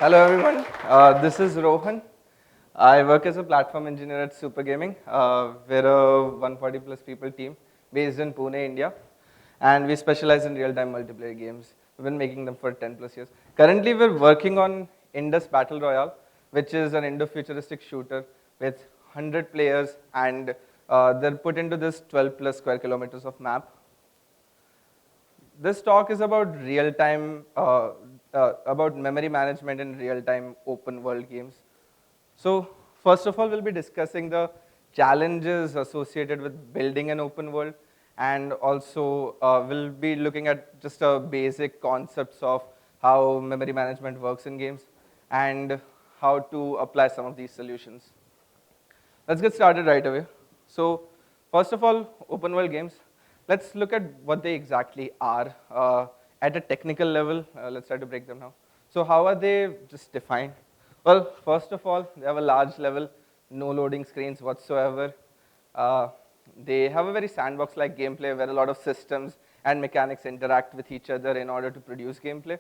Hello everyone, this is Rohan. I work as a platform engineer at Super Gaming. We're a 140 plus people team based in Pune, India, and we specialize in real-time multiplayer games. We've been making them for 10 plus years. Currently, we're working on Indus Battle Royale, which is an Indo-futuristic shooter with 100 players, and they're put into this 12 plus square kilometers of map. This talk is about real-time, about memory management in real-time open world games. So first of all, we'll be discussing the challenges associated with building an open world, and also we'll be looking at just a basic concepts of how memory management works in games and how to apply some of these solutions. Let's get started right away. So first of all, open world games. Let's look at what they exactly are. At a technical level, let's try to break them down. So how are they just defined? Well, first of all, they have a large level, no loading screens whatsoever. Uh, they have a very sandbox-like gameplay where a lot of systems and mechanics interact with each other in order to produce gameplay.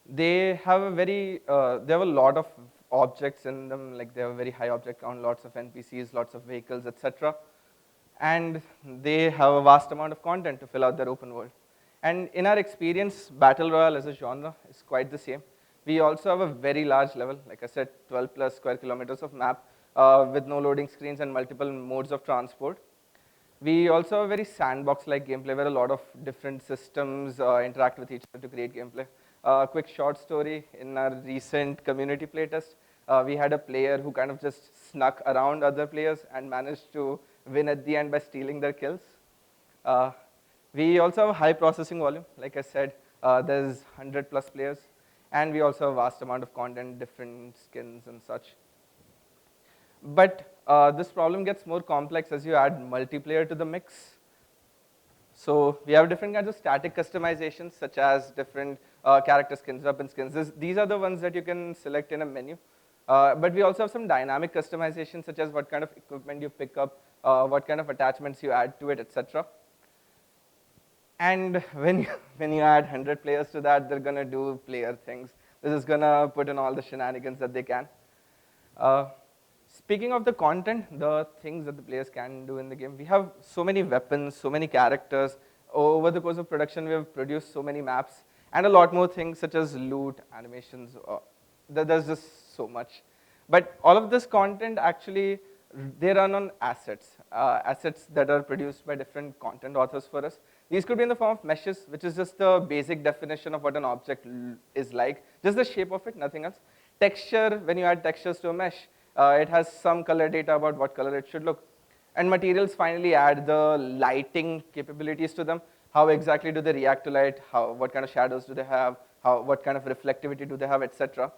They have a lot of objects in them, like they have a very high object count, lots of NPCs, lots of vehicles, etc. And they have a vast amount of content to fill out their open world. And in our experience, Battle Royale as a genre is quite the same. We also have a very large level, like I said, 12 plus square kilometers of map with no loading screens and multiple modes of transport. We also have a very sandbox-like gameplay where a lot of different systems interact with each other to create gameplay. Quick short story, in our recent community playtest, we had a player who kind of just snuck around other players and managed to win at the end by stealing their kills. Uh, we also have a high processing volume. Like I said, there's 100 plus players, and we also have a vast amount of content, different skins and such. But this problem gets more complex as you add multiplayer to the mix. So we have different kinds of static customizations, such as different character skins, weapon skins. These are the ones that you can select in a menu. But we also have some dynamic customization, such as what kind of equipment you pick up, what kind of attachments you add to it, etc. And when you add 100 players to that, they're going to do player things. This is going to put in all the shenanigans that they can. Uh, Speaking of the content, the things that the players can do in the game, we have so many weapons, so many characters. Over the course of production, we have produced so many maps, and a lot more things such as loot, animations. There's just so much. But all of this content actually, they run on assets, assets that are produced by different content authors for us. These could be in the form of meshes, which is just the basic definition of what an object is like, just the shape of it, nothing else. Texture, when you add textures to a mesh, it has some color data about what color it should look. And materials finally add the lighting capabilities to them. How exactly do they react to light? What kind of shadows do they have? What kind of reflectivity do they have, etc.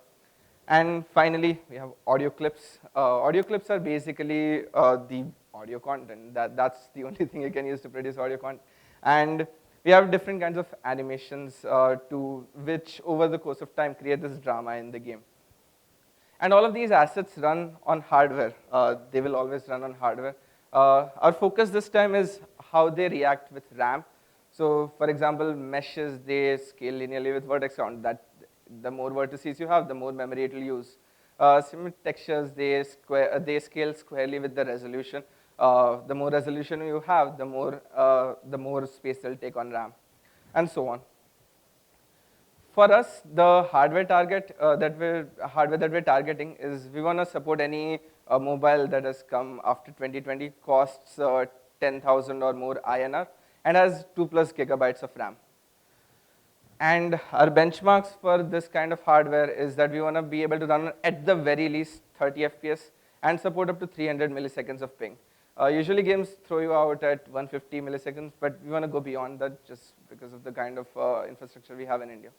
And finally, we have audio clips. Audio clips are basically the audio content. That's the only thing you can use to produce audio content. And we have different kinds of animations to which, over the course of time, create this drama in the game. And all of these assets run on hardware. They will always run on hardware. Our focus this time is how they react with RAM. So for example, meshes, they scale linearly with vertex count. That the more vertices you have, the more memory it will use. Similar textures, they scale squarely with the resolution. The more resolution you have, the more space they'll take on RAM, and so on. For us, the hardware that we're targeting is we want to support any mobile that has come after 2020, costs 10,000 or more INR, and has 2 plus gigabytes of RAM. And our benchmarks for this kind of hardware is that we want to be able to run at the very least 30 FPS and support up to 300 milliseconds of ping. Usually games throw you out at 150 milliseconds, but we want to go beyond that just because of the kind of infrastructure we have in India.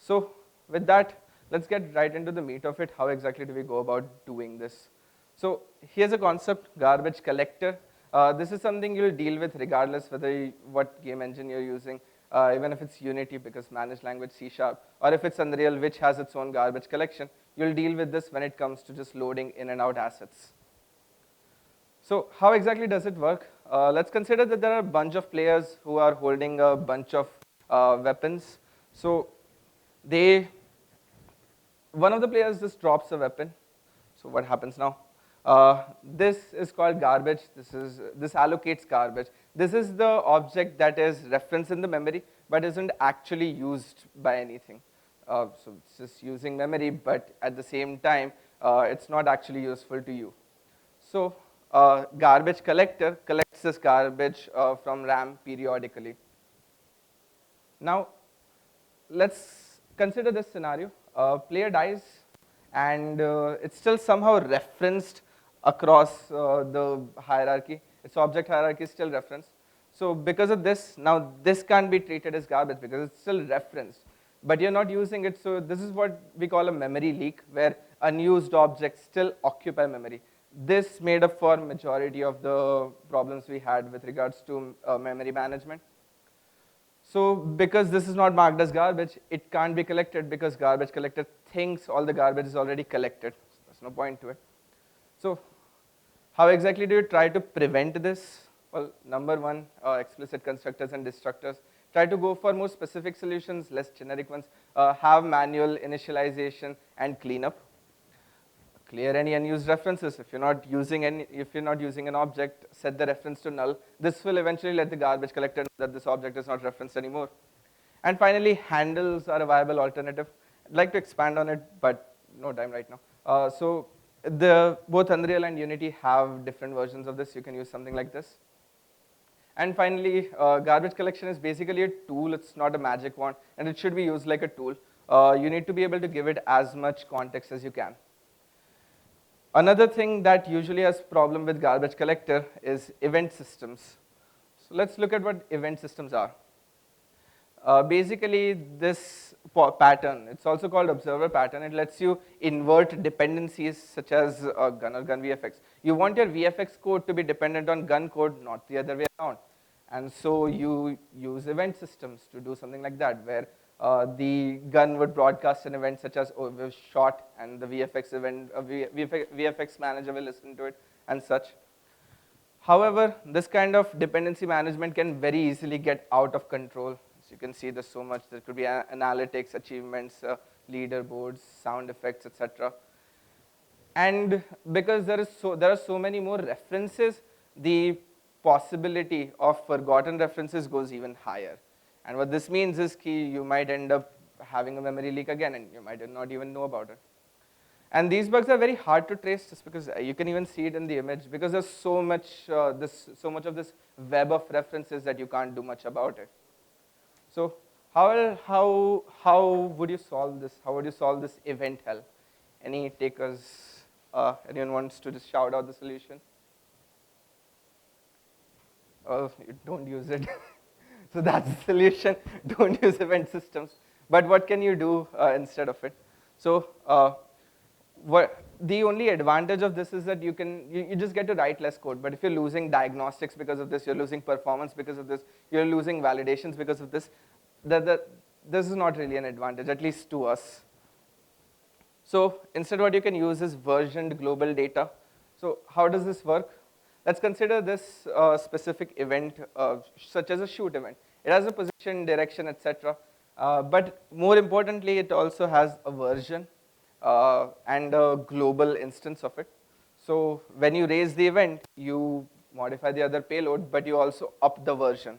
So with that, let's get right into the meat of it. How exactly do we go about doing this? So here's a concept, garbage collector. This is something you'll deal with regardless what game engine you're using, even if it's Unity because managed language C#, or if it's Unreal which has its own garbage collection, you'll deal with this when it comes to just loading in and out assets. So how exactly does it work? Let's consider that there are a bunch of players who are holding a bunch of weapons. So they one of the players just drops a weapon. So what happens now? This is called garbage. This allocates garbage. This is the object that is referenced in the memory, but isn't actually used by anything. So it's just using memory, but at the same time, it's not actually useful to you. So garbage collector collects this garbage from RAM periodically. Now, let's consider this scenario. A player dies, and it's still somehow referenced across the hierarchy. Its object hierarchy is still referenced. So because of this, now this can't be treated as garbage because it's still referenced. But you're not using it, so this is what we call a memory leak, where unused objects still occupy memory. This made up for majority of the problems we had with regards to memory management. So because this is not marked as garbage, it can't be collected because garbage collector thinks all the garbage is already collected. So there's no point to it. So how exactly do you try to prevent this? Well, number one, explicit constructors and destructors. Try to go for more specific solutions, less generic ones. Have manual initialization and cleanup. Clear any unused references. If you're not using an object, set the reference to null. This will eventually let the garbage collector know that this object is not referenced anymore. And finally, handles are a viable alternative. I'd like to expand on it, but no time right now. So both Unreal and Unity have different versions of this. You can use something like this. And finally, garbage collection is basically a tool. It's not a magic wand, and it should be used like a tool. You need to be able to give it as much context as you can. Another thing that usually has problem with garbage collector is event systems. So let's look at what event systems are. Basically, this pattern, it's also called observer pattern. It lets you invert dependencies such as gun or gun VFX. You want your VFX code to be dependent on gun code, not the other way around. And so you use event systems to do something like that, where the gun would broadcast an event such as, oh, it was shot, and the VFX event, VFX manager will listen to it, and such. However, this kind of dependency management can very easily get out of control. As you can see, there's so much. There could be analytics, achievements, leaderboards, sound effects, etc. And because there are so many more references, the possibility of forgotten references goes even higher. And what this means is you might end up having a memory leak again, and you might not even know about it. And these bugs are very hard to trace, just because you can even see it in the image, because there's so much of this web of references that you can't do much about it. So how would you solve this? How would you solve this event hell? Any takers? Anyone wants to just shout out the solution? Oh, you don't use it. So that's the solution. Don't use event systems. But what can you do instead of it? So the only advantage of this is that you just get to write less code. But if you're losing diagnostics because of this, you're losing performance because of this, you're losing validations because of this, this is not really an advantage, at least to us. So instead, what you can use is versioned global data. So how does this work? Let's consider this specific event, such as a shoot event. It has a position, direction, etc. But more importantly, it also has a version and a global instance of it. So when you raise the event, you modify the other payload, but you also up the version.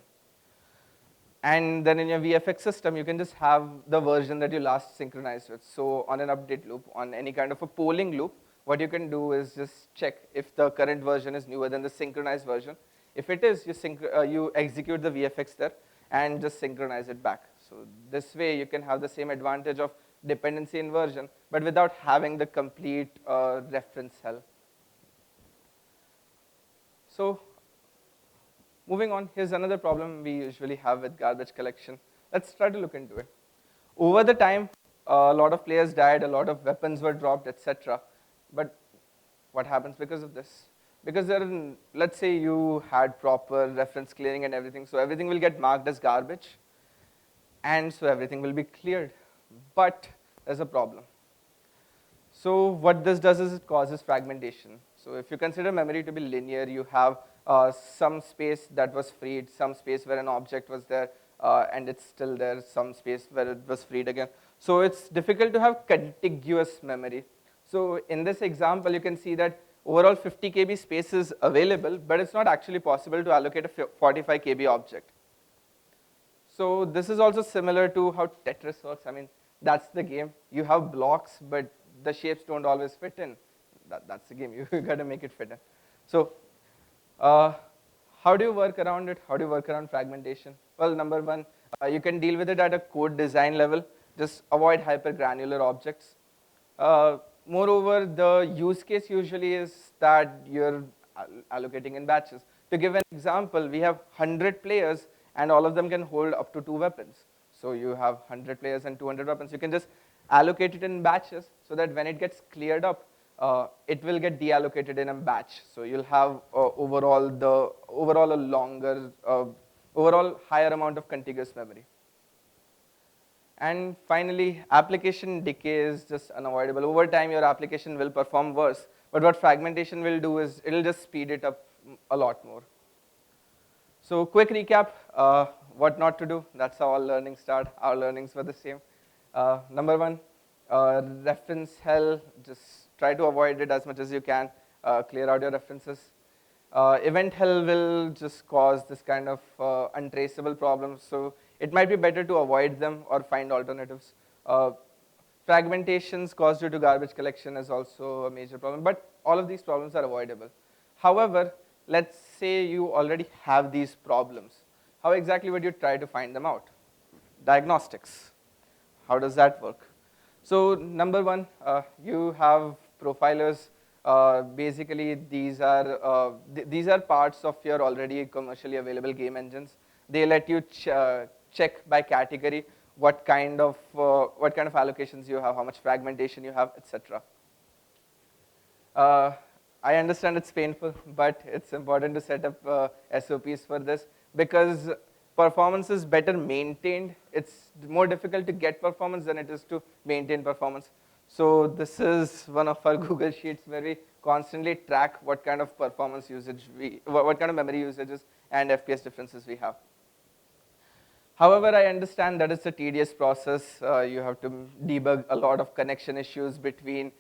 And then in your VFX system, you can just have the version that you last synchronized with. So on an update loop, on any kind of a polling loop, what you can do is just check if the current version is newer than the synchronized version. If it is, you execute the VFX there and just synchronize it back. So this way, you can have the same advantage of dependency inversion, but without having the complete reference hell. So moving on, here's another problem we usually have with garbage collection. Let's try to look into it. Over the time, a lot of players died, a lot of weapons were dropped, etc. But what happens because of this? Because let's say you had proper reference clearing and everything, so everything will get marked as garbage, and so everything will be cleared. But there's a problem. So what this does is it causes fragmentation. So if you consider memory to be linear, you have some space that was freed, some space where an object was there, and it's still there, some space where it was freed again. So it's difficult to have contiguous memory. So in this example, you can see that overall 50 KB space is available, but it's not actually possible to allocate a 45 KB object. So this is also similar to how Tetris works. I mean, that's the game. You have blocks, but the shapes don't always fit in. That's the game. You got to make it fit in. So uh, how do you work around it? How do you work around fragmentation? Well, number one, you can deal with it at a code design level. Just avoid hypergranular objects. Moreover, the use case usually is that you're allocating in batches. To give an example, we have 100 players and all of them can hold up to 2 weapons. So you have 100 players and 200 weapons. You can just allocate it in batches so that when it gets cleared up, it will get deallocated in a batch. So you'll have overall a longer, overall higher amount of contiguous memory. And finally, application decay is just unavoidable. Over time, your application will perform worse. But what fragmentation will do is it'll just speed it up a lot more. So quick recap, what not to do. That's how all learnings start. Our learnings were the same. Number one, reference hell. Just try to avoid it as much as you can. Clear out your references. Event hell will just cause this kind of untraceable problems. So it might be better to avoid them or find alternatives. Fragmentations caused due to garbage collection is also a major problem, but all of these problems are avoidable. However, let's say you already have these problems. How exactly would you try to find them out? Diagnostics. How does that work? So number one, you have profilers. Basically, these are parts of your already commercially available game engines. They let you check by category what kind of allocations you have, how much fragmentation you have, etc. I understand it's painful, but it's important to set up SOPs for this because performance is better maintained. It's more difficult to get performance than it is to maintain performance. So this is one of our Google Sheets where we constantly track what kind of performance usage what kind of memory usages and FPS differences we have. However, I understand that it's a tedious process. You have to debug a lot of connection issues between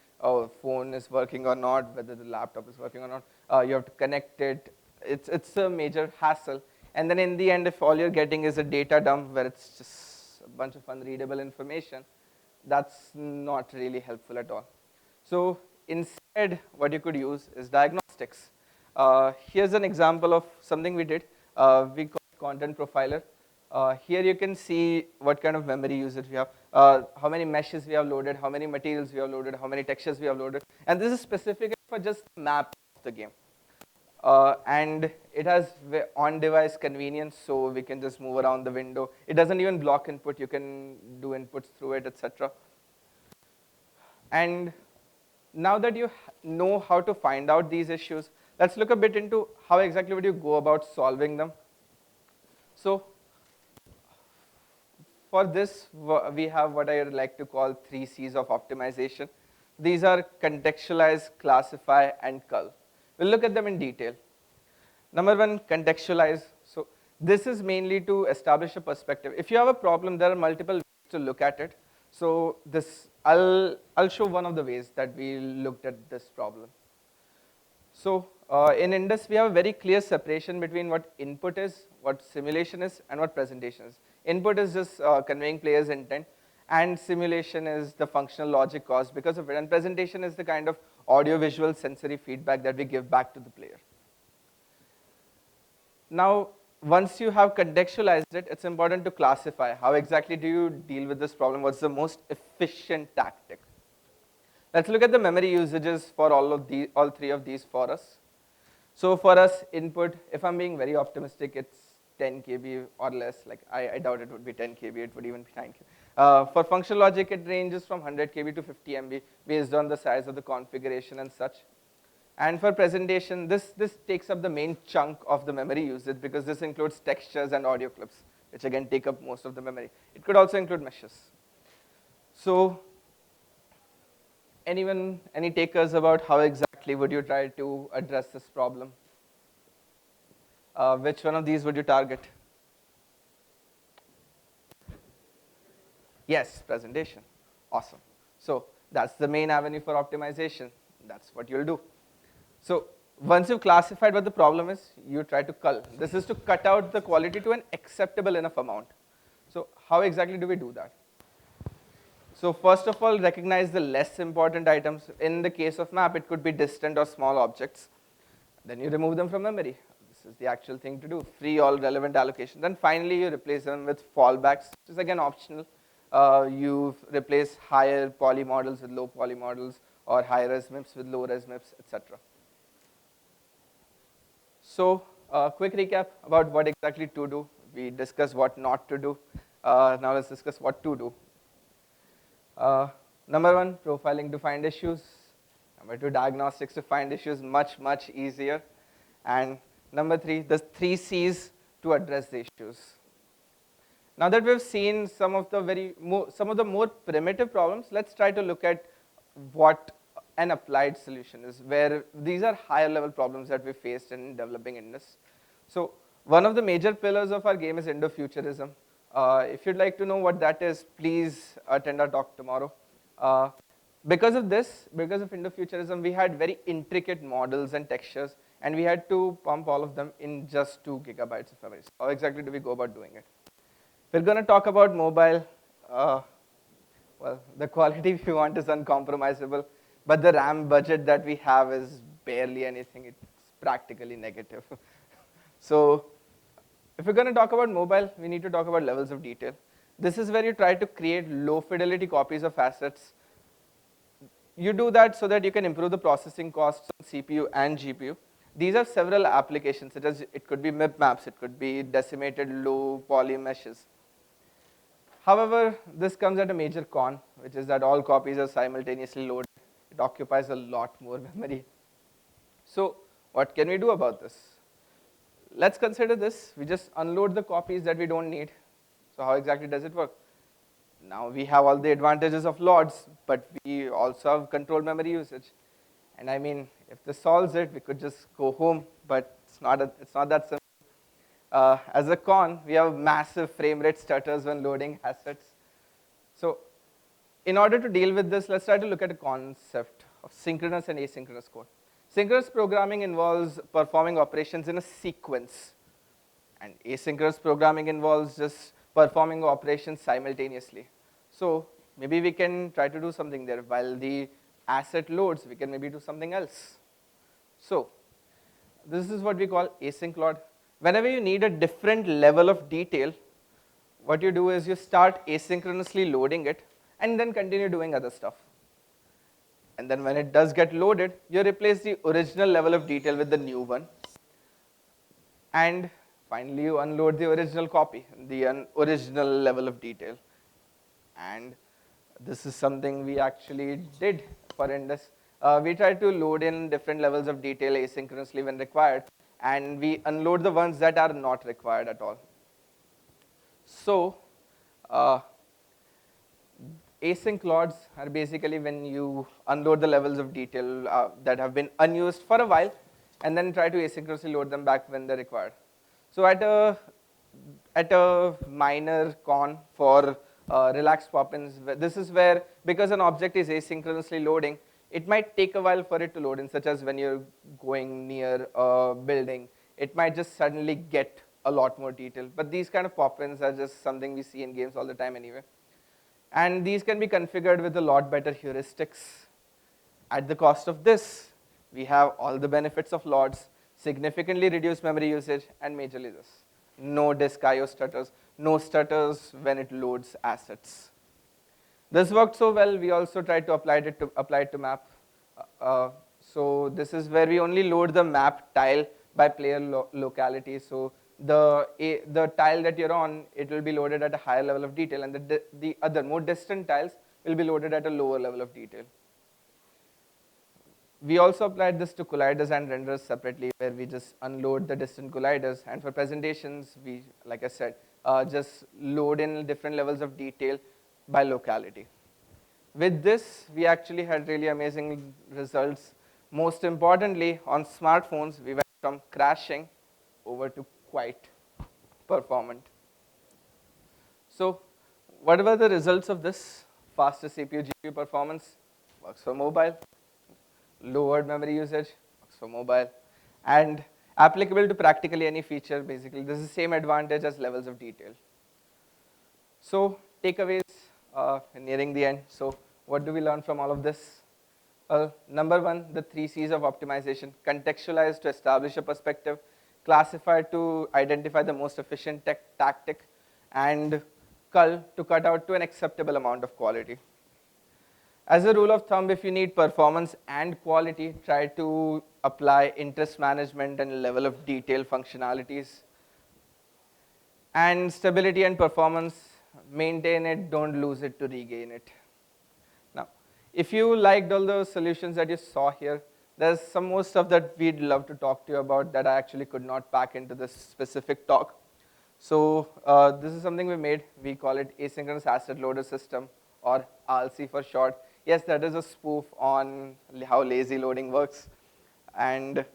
phone is working or not, whether the laptop is working or not. You have to connect it. It's a major hassle. And then in the end, if all you're getting is a data dump where it's just a bunch of unreadable information, that's not really helpful at all. So instead, what you could use is diagnostics. Here's an example of something we did. We call it content profiler. Here you can see what kind of memory usage we have, how many meshes we have loaded, how many materials we have loaded, how many textures we have loaded. And this is specific for just the map of the game. And it has on-device convenience, so we can just move around the window. It doesn't even block input. You can do inputs through it, etc. And now that you know how to find out these issues, let's look a bit into how exactly would you go about solving them. So for this, we have what I like to call 3 C's of optimization. These are contextualize, classify, and cull. We'll look at them in detail. Number one, contextualize. So this is mainly to establish a perspective. If you have a problem, there are multiple ways to look at it. So I'll show one of the ways that we looked at this problem. So in Indus, we have a very clear separation between what input is, what simulation is, and what presentation is. Input is just conveying player's intent, and simulation is the functional logic caused because of it, and presentation is the kind of audio-visual sensory feedback that we give back to the player. Now, once you have contextualized it, it's important to classify. How exactly do you deal with this problem? What's the most efficient tactic? Let's look at the memory usages for all 3 of these for us. So for us, input, if I'm being very optimistic, it's 10 KB or less. Like I doubt it would be 10 KB, it would even be 9 KB. For functional logic, it ranges from 100 KB to 50 MB based on the size of the configuration and such. And for presentation, this takes up the main chunk of the memory usage because this includes textures and audio clips, which again take up most of the memory. It could also include meshes. So any takers about how exactly would you try to address this problem? Which one of these would you target? Yes, presentation. Awesome. So that's the main avenue for optimization. That's what you'll do. So once you've classified what the problem is, you try to cull. This is to cut out the quality to an acceptable enough amount. So how exactly do we do that? So first of all, recognize the less important items. In the case of map, it could be distant or small objects. Then you remove them from memory. This is the actual thing to do. Free all relevant allocation. Then finally, you replace them with fallbacks, which is again optional. You replace higher poly models with low poly models, or high res MIPS with low res MIPS, etc. So, quick recap about what exactly to do. We discussed what not to do. Now let's discuss what to do. Number one, profiling to find issues. Number two, diagnostics to find issues, much easier. And number three, the 3 C's to address the issues. Now that we've seen some of the more primitive problems, let's try to look at what an applied solution is, where these are higher level problems that we faced in developing in this. So one of the major pillars of our game is Indo-futurism. If you'd like to know what that is, please attend our talk tomorrow. Because of this, because of Indo-futurism, we had very intricate models and textures, and we had to pump all of them in just 2 gigabytes of memory. So how exactly do we go about doing it? We're going to talk about mobile. Well, the quality we want is uncompromisable, but the RAM budget that we have is barely anything. It's practically negative. So if we're going to talk about mobile, we need to talk about levels of detail. This is where you try to create low fidelity copies of assets. You do that so that you can improve the processing costs on CPU and GPU. These are several applications, such as it could be MIP maps, it could be decimated low poly meshes. However, this comes at a major con, which is that all copies are simultaneously loaded. It occupies a lot more memory. So what can we do about this? Let's consider this. We just unload the copies that we don't need. So how exactly does it work? Now we have all the advantages of LODs, but we also have controlled memory usage. And I mean, if this solves it, we could just go home, but it's not that simple. As a con, we have massive frame rate stutters when loading assets. So in order to deal with this, let's try to look at a concept of synchronous and asynchronous code. Synchronous programming involves performing operations in a sequence, and asynchronous programming involves just performing operations simultaneously. So maybe we can try to do something there. While the asset loads, we can maybe do something else. So this is what we call async load. Whenever you need a different level of detail, what you do is you start asynchronously loading it and then continue doing other stuff. And then when it does get loaded, you replace the original level of detail with the new one. And finally, you unload the original copy, the original level of detail. And this is something we actually did for Indus. We try to load in different levels of detail asynchronously when required, and we unload the ones that are not required at all. So async loads are basically when you unload the levels of detail that have been unused for a while, and then try to asynchronously load them back when they're required. So at a minor con for relaxed pop-ins, this is where, because an object is asynchronously loading, it might take a while for it to load in, such as when you're going near a building. It might just suddenly get a lot more detail. But these kind of pop-ins are just something we see in games all the time anyway. And these can be configured with a lot better heuristics. At the cost of this, we have all the benefits of LODs, significantly reduced memory usage, and majorly this. No disk IO stutters, no stutters when it loads assets. This worked so well, we also tried to apply it to map. So this is where we only load the map tile by player locality. So the tile that you're on, it will be loaded at a higher level of detail, and the other more distant tiles will be loaded at a lower level of detail. We also applied this to colliders and renders separately, where we just unload the distant colliders, and for presentations, we, like I said, just load in different levels of detail by locality. With this, we actually had really amazing results. Most importantly, on smartphones, we went from crashing over to quite performant. So what were the results of this? Faster CPU, GPU performance, works for mobile. Lowered memory usage, works for mobile. And applicable to practically any feature, basically. This is the same advantage as levels of detail. So takeaways, nearing the end. So what do we learn from all of this? Well, number one, the 3 C's of optimization: contextualize to establish a perspective, classify to identify the most efficient tactic, and cull to cut out to an acceptable amount of quality. As a rule of thumb, if you need performance and quality, try to apply interest management and level of detail functionalities. And stability and performance, maintain it, don't lose it to regain it. Now, if you liked all the solutions that you saw here, there's some more stuff that we'd love to talk to you about that I actually could not pack into this specific talk. So this is something we made. We call it Asynchronous Asset Loader System, or ALSI for short. Yes, that is a spoof on how lazy loading works. And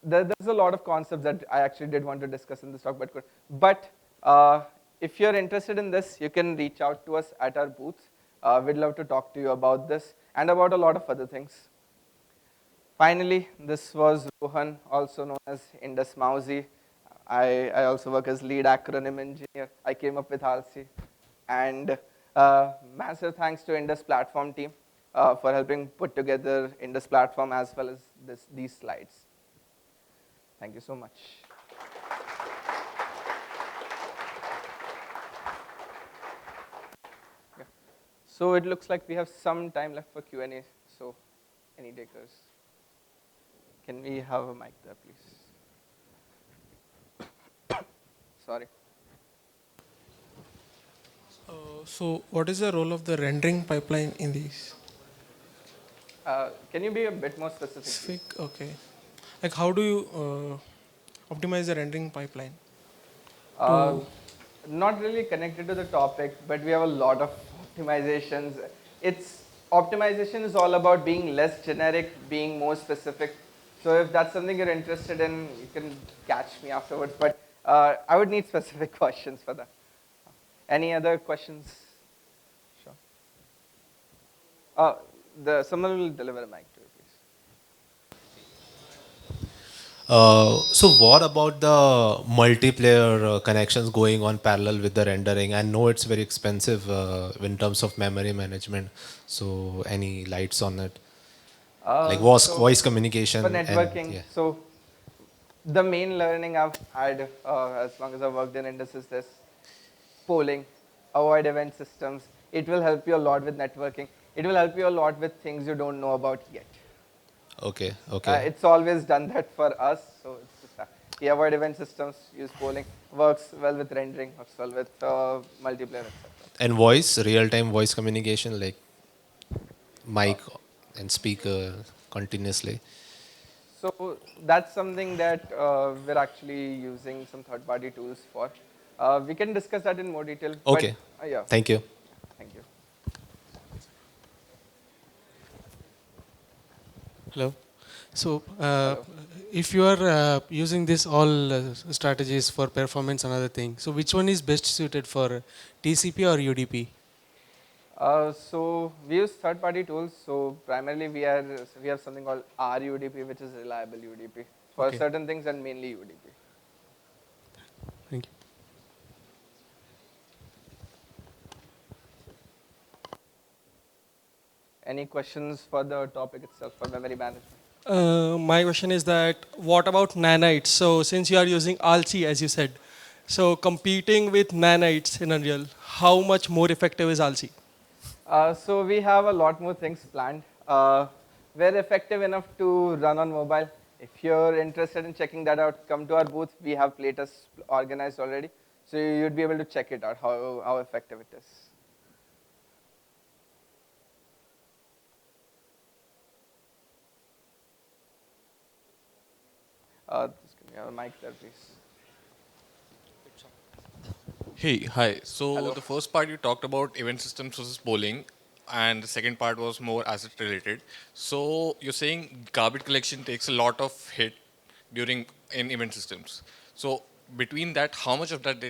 there's a lot of concepts that I actually did want to discuss in this talk, but if you're interested in this, you can reach out to us at our booth. We'd love to talk to you about this and about a lot of other things. Finally, this was Rohan, also known as Indus Mousy. I also work as lead acronym engineer. I came up with ALSI. And massive thanks to Indus platform team for helping put together Indus platform as well as these slides. Thank you so much. Yeah. So it looks like we have some time left for Q&A. So any takers? Can we have a mic there, please? Sorry. So what is the role of the rendering pipeline in these? Can you be a bit more specific? Specific, okay. Like how do you optimize the rendering pipeline? Not really connected to the topic, but we have a lot of optimizations. Optimization is all about being less generic, being more specific. So if that's something you're interested in, you can catch me afterwards. But I would need specific questions for that. Any other questions? Sure. Someone will deliver a mic to you, please. So what about the multiplayer connections going on parallel with the rendering? I know it's very expensive in terms of memory management. So any lights on it? Like So voice for communication and networking, yeah. so the main learning I've had as long as I've worked in Indus is this: polling, avoid event systems. It will help you a lot with networking. It will help you a lot with things you don't know about yet. Okay, okay. It's always done that for us, so it's just that. We avoid event systems, use polling, works well with rendering, works well with multiplayer, etc. And voice, real-time voice communication, like mic and speaker continuously. So that's something that we're actually using some third-party tools for. We can discuss that in more detail, but Okay, yeah, thank you. thank you. Hello. So Hello. if you are using this all strategies for performance and other things, so which one is best suited for TCP or UDP? So we use third-party tools. So primarily we have something called RUDP, which is reliable UDP for Okay. certain things and mainly UDP. Thank you. Any questions for the topic itself for memory management? My question is that what about nanites? So since you are using ALSI as you said, so competing with nanites in Unreal, how much more effective is ALSI? So we have a lot more things planned. We're effective enough to run on mobile. If you're interested in checking that out, come to our booth. We have playtests organized already. So you'd be able to check it out, how effective it is. Just give me a mic there, please. Hey, hi. So Hello. the first part you talked about event systems versus polling, and the second part was more asset related. So you're saying garbage collection takes a lot of hit during in event systems. So between that, how much of that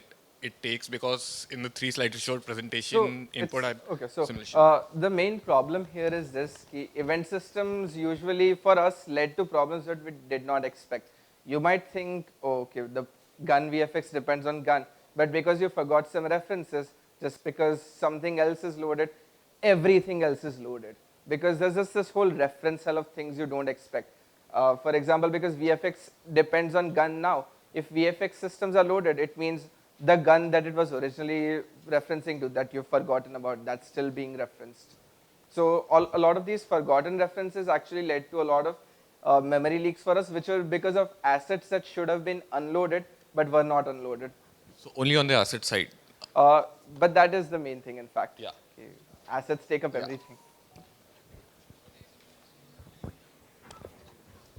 it takes? Because in the 3 slides you showed So presentation, it's input, and okay. So simulation. the main problem here is this: ki event systems usually for us led to problems that we did not expect. You might think, oh, okay, the gun VFX depends on gun, but because you forgot some references, just because something else is loaded, everything else is loaded. Because there's just this whole reference cell of things you don't expect. For example, because VFX depends on gun now, if VFX systems are loaded, it means the gun that it was originally referencing to that you've forgotten about, that's still being referenced. So a lot of these forgotten references actually led to a lot of memory leaks for us, which were because of assets that should have been unloaded but were not unloaded. So only on the asset side. Uh, but that is the main thing, in fact. Yeah. Okay. Assets take up Yeah. everything.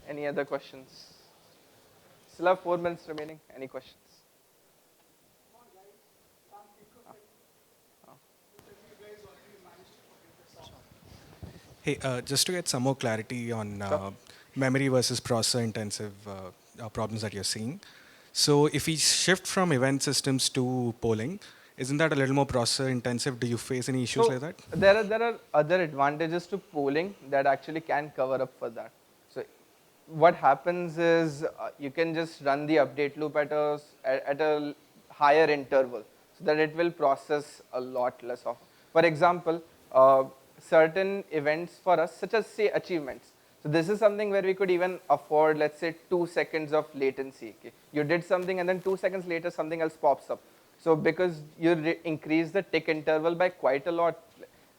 Any other questions? Still have 4 minutes remaining. Any questions? Hey, just to get some more clarity on Sure. memory versus processor intensive problems that you're seeing. So if we shift from event systems to polling, isn't that a little more processor intensive? Do you face any issues So like that? there are other advantages to polling that actually can cover up for that. So what happens is you can just run the update loop at a higher interval so that it will process a lot less of. For example, certain events for us, such as say achievements. So this is something where we could even afford, let's say, 2 seconds of latency. Okay? You did something and then 2 seconds later something else pops up. So because you increase the tick interval by quite a lot,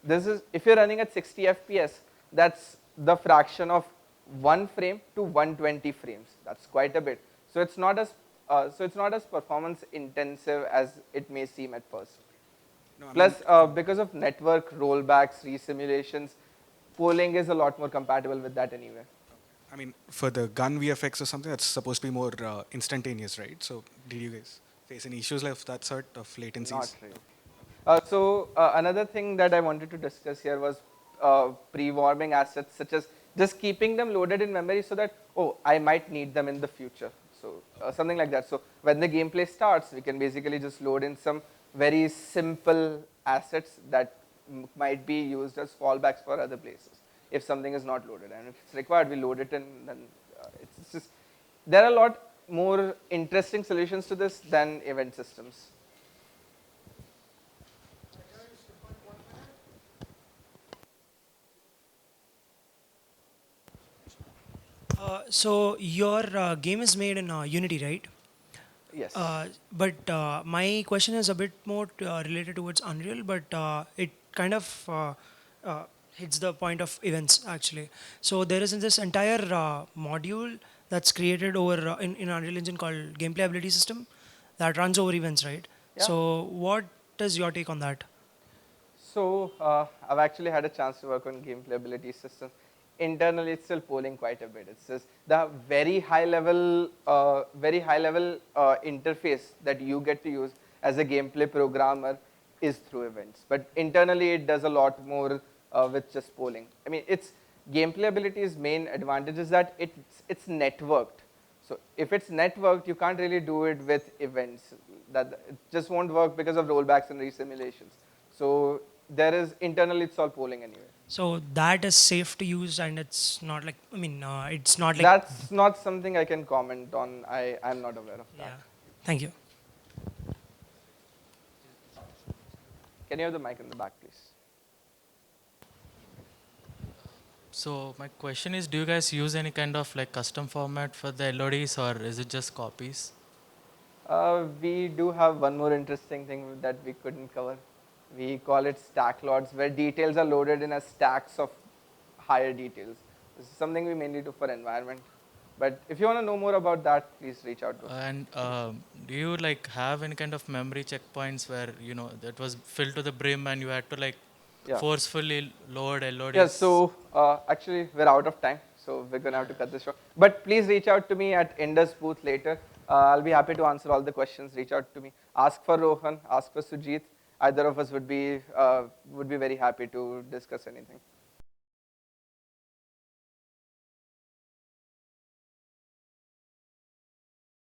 this is if you're running at 60 FPS, that's the fraction of 1 frame to 120 frames. That's quite a bit. So it's not as performance intensive as it may seem at first. No, I mean, Plus, because of network rollbacks, resimulations, polling is a lot more compatible with that anyway. for the gun VFX or something, that's supposed to be more instantaneous, right? So did you guys face any issues of that sort of Not latencies? really. So another thing that I wanted to discuss here was pre-warming assets, such as just keeping them loaded in memory so that, oh, I might need them in the future. So something like that. So when the gameplay starts, we can basically just load in some very simple assets that might be used as fallbacks for other places if something is not loaded. And if it's required, we load it in. Then it's just there are a lot more interesting solutions to this than event systems. So your game is made in Unity, right? Yes. But my question is a bit more related towards Unreal, but it kind of hits the point of events actually. So there is this entire module that's created over in Unreal Engine called Gameplay Ability System that runs over events, right? Yeah. So what is your take on that? So I've actually had a chance to work on gameplay ability systems. Internally, it's still polling quite a bit. It's just the very high level interface that you get to use as a gameplay programmer is through events. But internally, it does a lot more with just polling. I mean, it's gameplay ability's main advantage is that it's networked. So if it's networked, you can't really do it with events. That it just won't work because of rollbacks and resimulations. So there is internally it's all polling anyway. So that is safe to use, and it's not like it's not like That's not something I can comment on. I'm not aware of that. yeah. Thank you. Can you have the mic in the back, please? So my question is, do you guys use any kind of like custom format for the LODs, or is it just copies? We do have one more interesting thing that we couldn't cover. We call it stack loads, where details are loaded in as stacks of higher details. This is something we mainly do for environment. But if you want to know more about that, please reach out to us. And do you like have any kind of memory checkpoints where that was filled to the brim and you had to like Yeah. forcefully load Yeah, LODs? so actually we're out of time, so we're gonna have to cut this short. But please reach out to me at Indus booth later. I'll be happy to answer all the questions. Reach out to me. Ask for Rohan. Ask for Sujit. Either of us would be very happy to discuss anything.